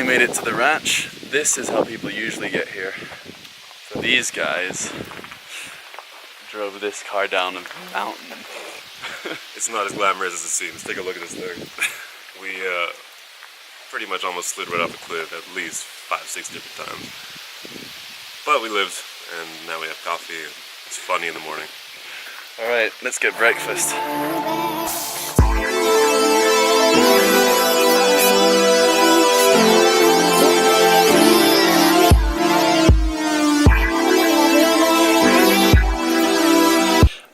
made it to the ranch. This is how people usually get here. So these guys drove this car down a mountain. It's not as glamorous as it seems. Take a look at this thing. We pretty much almost slid right off a cliff at least 5-6 different times. But we lived, and now we have coffee. It's funny in the morning. Alright, let's get breakfast.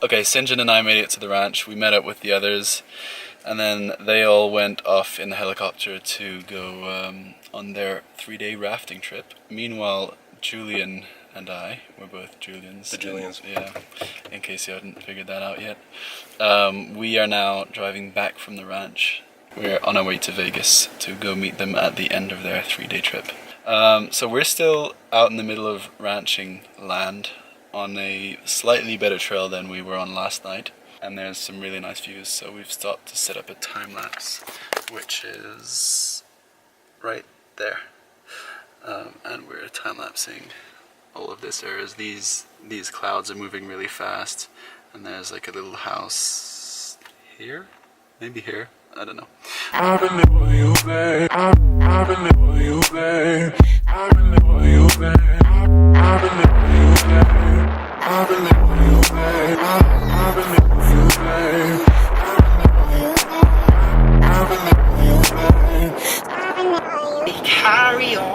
Okay, Sinjin and I made it to the ranch. We met up with the others, and then they all went off in the helicopter to go on their 3-day rafting trip. Meanwhile, Julian and I, we're both Julians. The Julians. Yeah, in case you hadn't figured that out yet. We are now driving back from the ranch. We're on our way to Vegas to go meet them at the end of their 3-day trip. So we're still out in the middle of ranching land on a slightly better trail than we were on last night. And there's some really nice views, so we've stopped to set up a time lapse, which is right there. And we're time lapsing all of this area. These clouds are moving really fast, and there's like a little house here, maybe here, I don't know. I've been there for you, babe. I've been there for you, babe. I've been there for you, babe. I've been there for you, babe. I've been there for you, babe. I've been there for you, babe. I've been there for you, babe. I've been there for you. Carry on.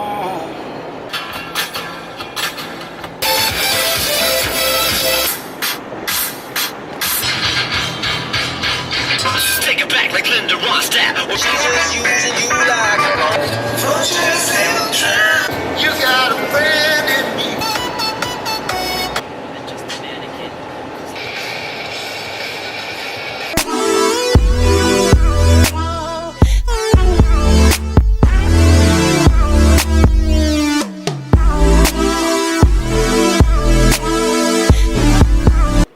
Take it back like Linda Ronstadt. Or she's just using you like a fortress little trap. You got a friend in me. Just a mannequin.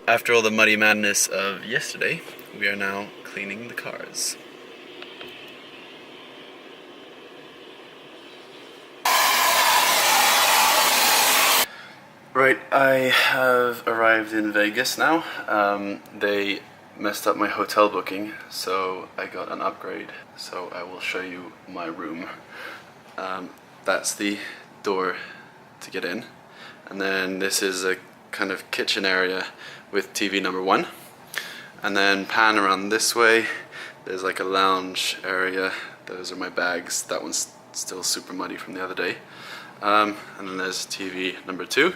After all the muddy madness of yesterday, we are now cleaning the cars. Right, I have arrived in Vegas now. They messed up my hotel booking, so I got an upgrade. So I will show you my room. That's the door to get in. And then this is a kind of kitchen area with TV number 1. And then pan around this way, there's like a lounge area. Those are my bags. That one's still super muddy from the other day. And then there's TV number 2.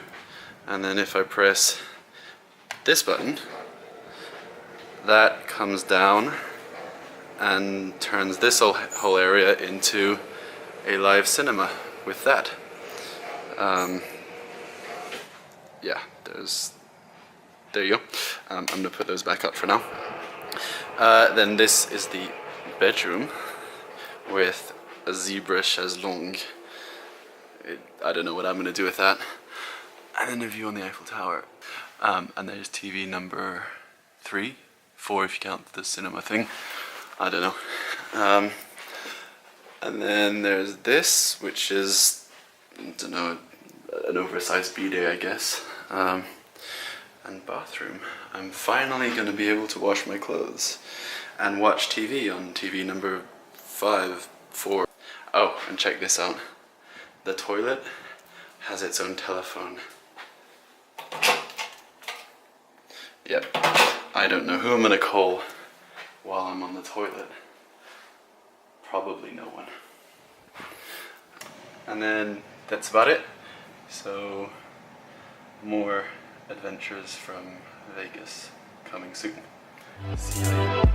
And then if I press this button, that comes down and turns this whole area into a live cinema with that. Yeah, there you go. I'm gonna put those back up for now. Then this is the bedroom with a zebra chaiselong. I don't know what I'm gonna do with that. And then a view on the Eiffel Tower. And there's TV number 3, 4 if you count the cinema thing. I don't know. And then there's this, which is, I don't know, an oversized bidet, I guess. And bathroom. I'm finally going to be able to wash my clothes and watch TV on TV number 5, 4. Oh, and check this out. The toilet has its own telephone. Yep, I don't know who I'm going to call while I'm on the toilet. Probably no one. And then that's about it. So, more adventures from Vegas coming soon. See you later.